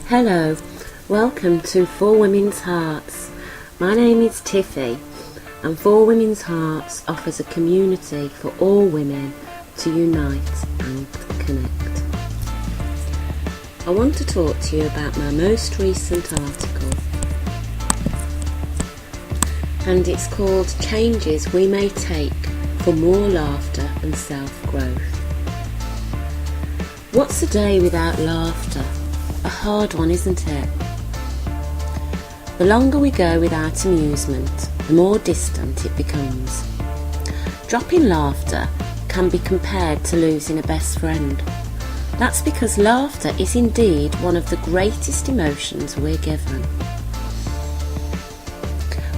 Hello, welcome to For Women's Hearts. My name is Tiffy, and For Women's Hearts offers a community for all women to unite and connect. I want to talk to you about my most recent article, and it's called Changes We May Take for More Laughter and Self-Growth. What's a day without laughter? A hard one, isn't it? The longer we go without amusement, the more distant it becomes. Dropping laughter can be compared to losing a best friend. That's because laughter is indeed one of the greatest emotions we're given.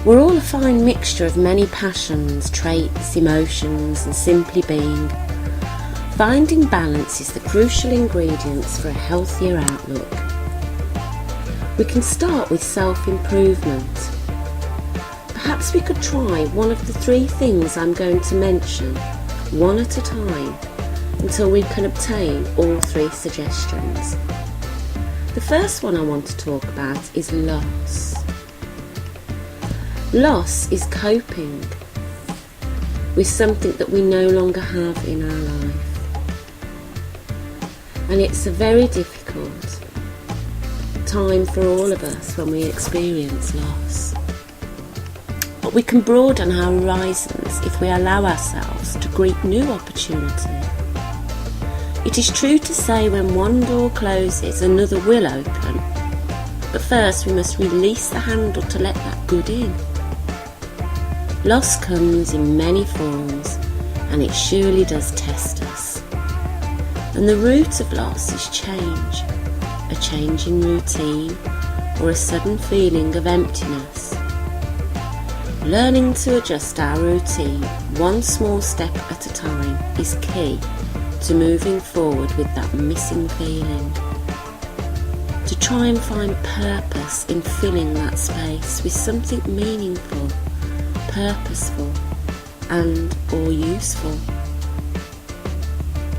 We're all a fine mixture of many passions, traits, emotions, and simply being. Finding balance is the crucial ingredients for a healthier outlook. We can start with self-improvement. Perhaps we could try one of the 3 things I'm going to mention, one at a time, until we can obtain all 3 suggestions. The first one I want to talk about is loss. Loss is coping with something that we no longer have in our life. And it's a very difficult time for all of us when we experience loss. But we can broaden our horizons if we allow ourselves to greet new opportunity. It is true to say when one door closes, another will open. But first we must release the handle to let that good in. Loss comes in many forms, and it surely does test us. And the root of loss is change, a change in routine or a sudden feeling of emptiness. Learning to adjust our routine one small step at a time is key to moving forward with that missing feeling. To try and find purpose in filling that space with something meaningful, purposeful and or useful.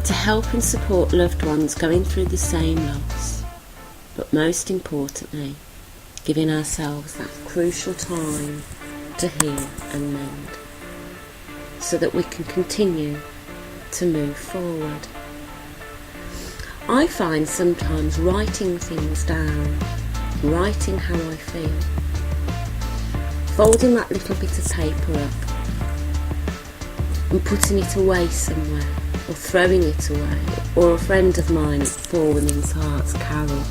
To help and support loved ones going through the same loss, but most importantly, giving ourselves that crucial time to heal and mend, so that we can continue to move forward. I find sometimes writing things down, writing how I feel, folding that little bit of paper up and putting it away somewhere, or throwing it away. Or a friend of mine at For Women's Hearts, Carol,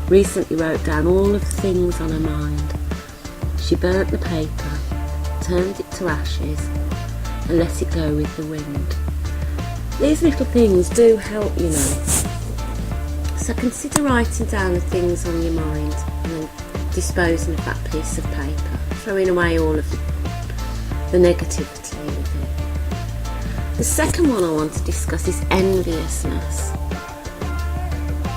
recently wrote down all of the things on her mind. She burnt the paper, turned it to ashes and let it go with the wind. These little things do help, you know. So consider writing down the things on your mind and then disposing of that piece of paper, throwing away all of the negativity with it. The second one I want to discuss is enviousness.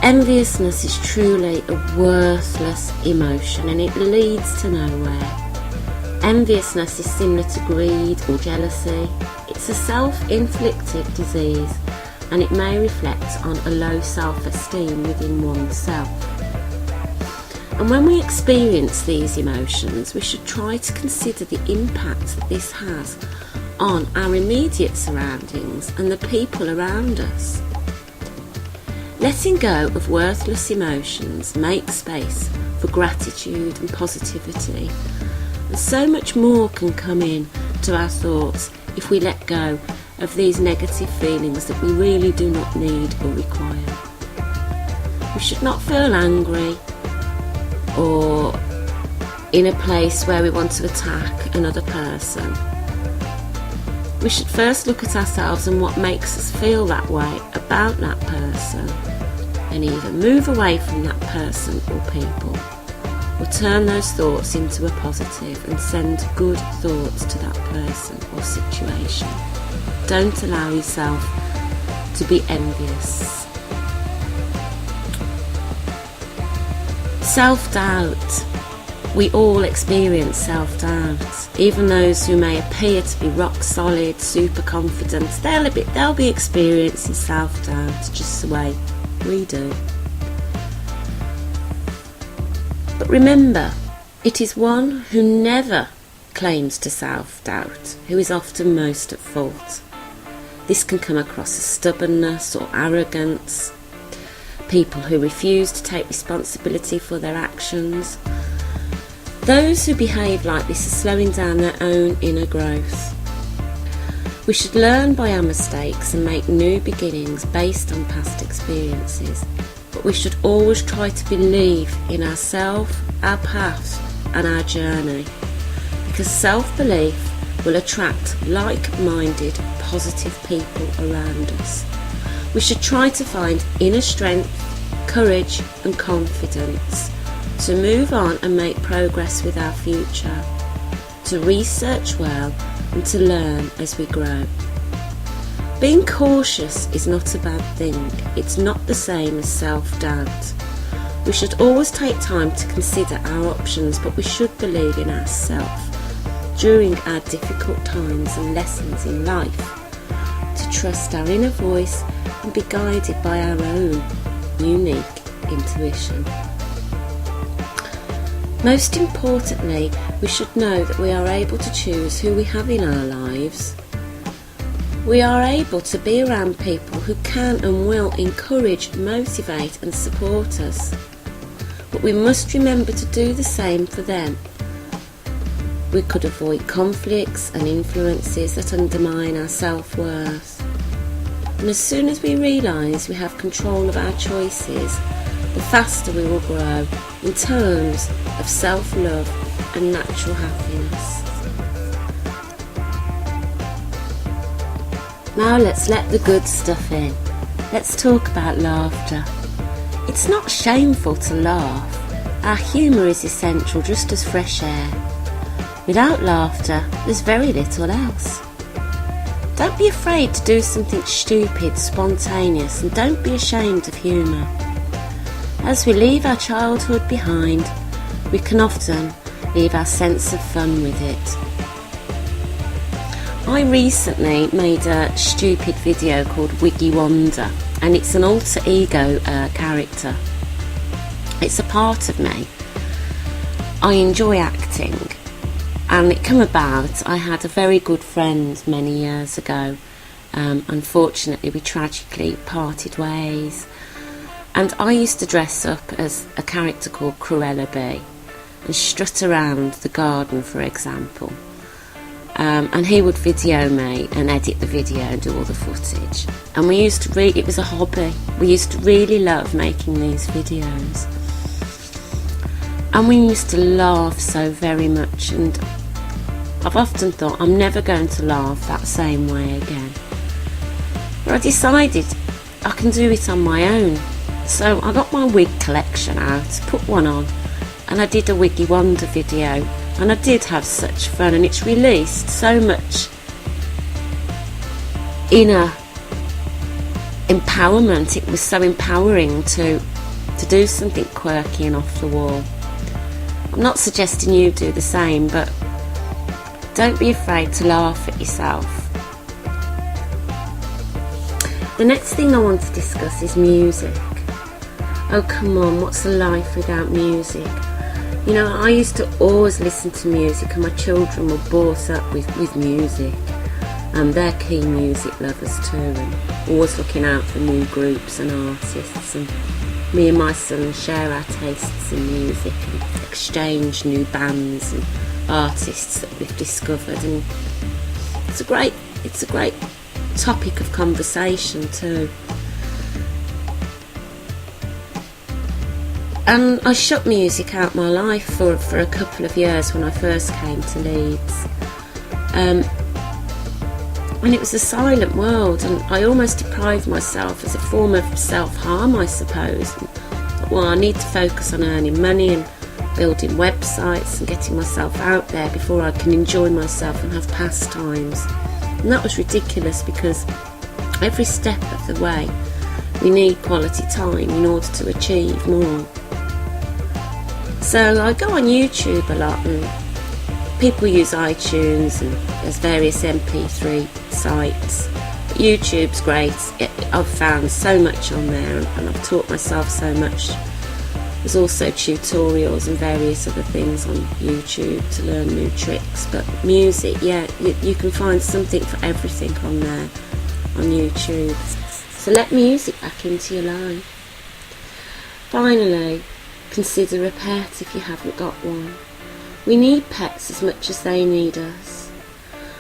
Enviousness is truly a worthless emotion and it leads to nowhere. Enviousness is similar to greed or jealousy. It's a self-inflicted disease and it may reflect on a low self-esteem within oneself. And when we experience these emotions, we should try to consider the impact that this has on our immediate surroundings and the people around us. Letting go of worthless emotions makes space for gratitude and positivity, and so much more can come in to our thoughts if we let go of these negative feelings that we really do not need or require. We should not feel angry or in a place where we want to attack another person. We should first look at ourselves and what makes us feel that way about that person, and either move away from that person or people, or turn those thoughts into a positive and send good thoughts to that person or situation. Don't allow yourself to be envious. Self-doubt. We all experience self-doubt. Even those who may appear to be rock solid, super confident, they'll be experiencing self-doubt just the way we do. But remember, it is one who never claims to self-doubt who is often most at fault. This can come across as stubbornness or arrogance, people who refuse to take responsibility for their actions. Those who behave like this are slowing down their own inner growth. We should learn by our mistakes and make new beginnings based on past experiences, but we should always try to believe in ourselves, our path and our journey, because self-belief will attract like-minded, positive people around us. We should try to find inner strength, courage and confidence to move on and make progress with our future, to research well and to learn as we grow. Being cautious is not a bad thing. It's not the same as self-doubt. We should always take time to consider our options, but we should believe in ourselves during our difficult times and lessons in life, to trust our inner voice and be guided by our own unique intuition. Most importantly, we should know that we are able to choose who we have in our lives. We are able to be around people who can and will encourage, motivate and support us. But we must remember to do the same for them. We could avoid conflicts and influences that undermine our self-worth. And as soon as we realise we have control of our choices, the faster we will grow in terms of self-love and natural happiness. Now let's let the good stuff in. Let's talk about laughter. It's not shameful to laugh. Our humour is essential, just as fresh air. Without laughter, there's very little else. Don't be afraid to do something stupid, spontaneous, and don't be ashamed of humour. As we leave our childhood behind, we can often leave our sense of fun with it. I recently made a stupid video called Wiggy Wonder, and it's an alter ego character. It's a part of me. I enjoy acting, and it came about, I had a very good friend many years ago. Unfortunately, we tragically parted ways. And I used to dress up as a character called Cruella Bee and strut around the garden, for example. And he would video me and edit the video and do all the footage. And we used to it was a hobby. We used to really love making these videos. And we used to laugh so very much, and I've often thought I'm never going to laugh that same way again. But I decided I can do it on my own. So I got my wig collection out, put one on, and I did a Wiggy Wonder video, and I did have such fun, and it's released so much inner empowerment. It was so empowering to do something quirky and off the wall. I'm not suggesting you do the same, but don't be afraid to laugh at yourself. The next thing I want to discuss is music. Oh come on, what's a life without music? You know, I used to always listen to music, and my children were brought up with music. They're keen music lovers too, and always looking out for new groups and artists. And me and my son share our tastes in music and exchange new bands and artists that we've discovered. And it's a great topic of conversation too. And I shut music out my life for a couple of years when I first came to Leeds. And it was a silent world, and I almost deprived myself as a form of self-harm, I suppose. And, well, I need to focus on earning money and building websites and getting myself out there before I can enjoy myself and have pastimes. And that was ridiculous, because every step of the way we need quality time in order to achieve more. So I go on YouTube a lot, and people use iTunes and there's various MP3 sites. But YouTube's great. I've found so much on there, and I've taught myself so much There's also tutorials and various other things on YouTube to learn new tricks. But music, yeah, you can find something for everything on there on YouTube. So let music back into your life. Finally, consider a pet if you haven't got one. We need pets as much as they need us.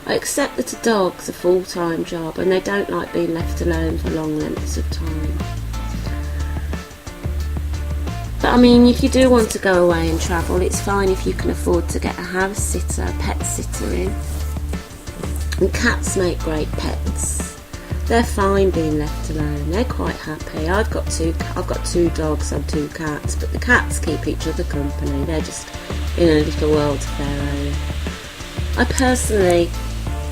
I accept that a dog's a full-time job and they don't like being left alone for long lengths of time. But I mean, if you do want to go away and travel, it's fine if you can afford to get a house sitter, a pet sitter in. And cats make great pets. They're fine being left alone. They're quite happy. I've got two dogs and 2 cats, but the cats keep each other company. They're just in a little world of their own. I personally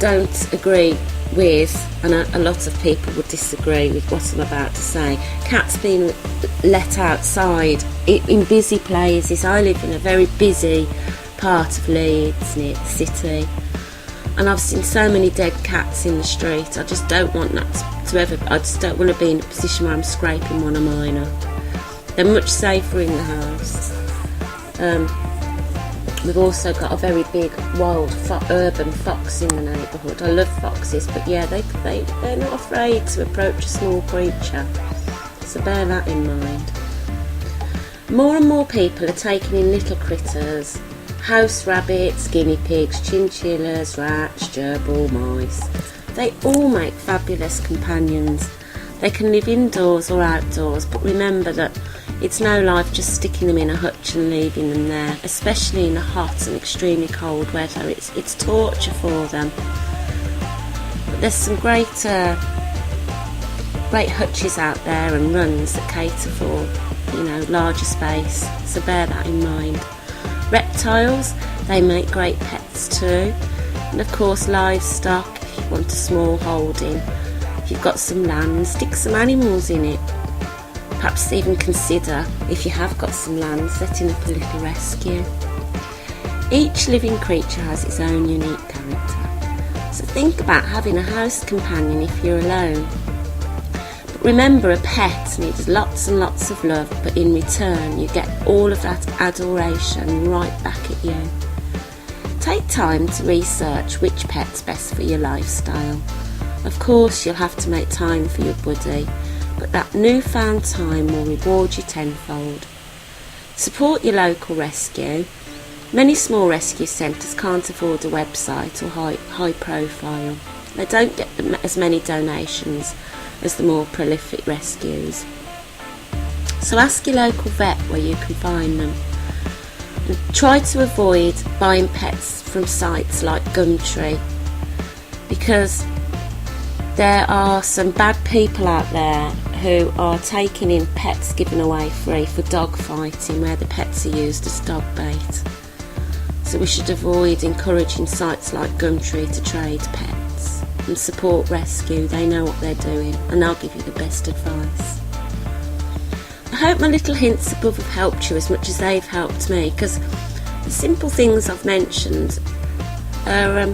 don't agree with, and a lot of people would disagree with what I'm about to say, cats being let outside in busy places. I live in a very busy part of Leeds near the city, and I've seen so many dead cats in the street. I just don't want that to ever, I just don't want to be in a position where I'm scraping one of mine up. They're much safer in the house. We've also got a very big wild urban fox in the neighbourhood. I love foxes, but yeah, they're not afraid to approach a small creature, so bear that in mind. More and more people are taking in little critters: house rabbits, guinea pigs, chinchillas, rats, gerbil, mice. They all make fabulous companions. They can live indoors or outdoors, but remember that it's no life just sticking them in a hutch and leaving them there, especially in the hot and extremely cold weather. It's torture for them. But there's some great hutches out there and runs that cater for, larger space, so bear that in mind. Reptiles, they make great pets too. And of course livestock, if you want a small holding, if you've got some land, stick some animals in it. Perhaps even consider, if you have got some land, setting up a little rescue. Each living creature has its own unique character, so think about having a house companion if you're alone. But remember, a pet needs lots and lots of love, but in return you get all of that adoration right back at you. Take time to research which pet's best for your lifestyle. Of course you'll have to make time for your buddy, but that newfound time will reward you tenfold. Support your local rescue. Many small rescue centres can't afford a website or high profile. They don't get as many donations as the more prolific rescues. So ask your local vet where you can find them. And try to avoid buying pets from sites like Gumtree, because there are some bad people out there who are taking in pets given away free for dog fighting, where the pets are used as dog bait. So we should avoid encouraging sites like Gumtree to trade pets, and support rescue. They know what they're doing and they'll give you the best advice. I hope my little hints above have helped you as much as they've helped me, because the simple things I've mentioned are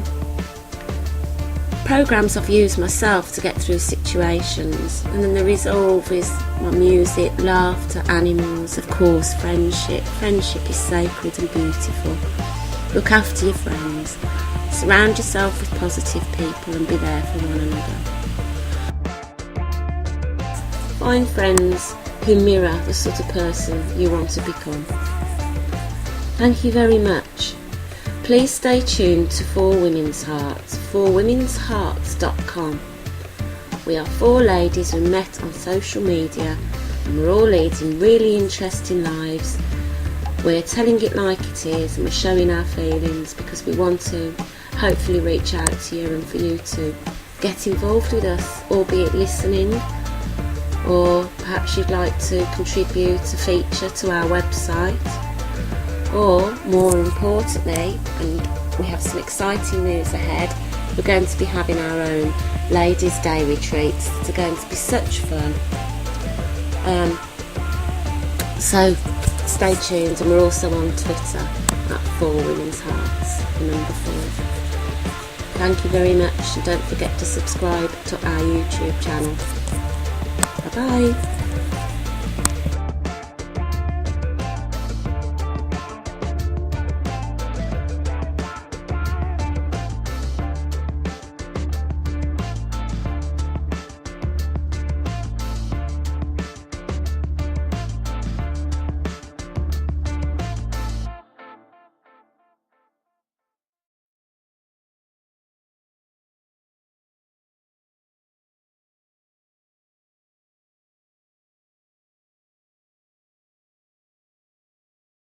programs I've used myself to get through situations, and then the resolve is my music, laughter, animals, of course friendship. Friendship is sacred and beautiful. Look after your friends, surround yourself with positive people and be there for one another. Find friends who mirror the sort of person you want to become. Thank you very much. Please stay tuned to 4 Women's Hearts, 4womenshearts.com. We are 4 ladies who met on social media, and we're all leading really interesting lives. We're telling it like it is, and we're showing our feelings because we want to hopefully reach out to you and for you to get involved with us, albeit listening, or perhaps you'd like to contribute a feature to our website. Or, more importantly, and we have some exciting news ahead, we're going to be having our own Ladies' Day retreats. It's going to be such fun. So stay tuned, and we're also on Twitter at 4 Women's Hearts, the number 4. Thank you very much, and don't forget to subscribe to our YouTube channel. Bye bye.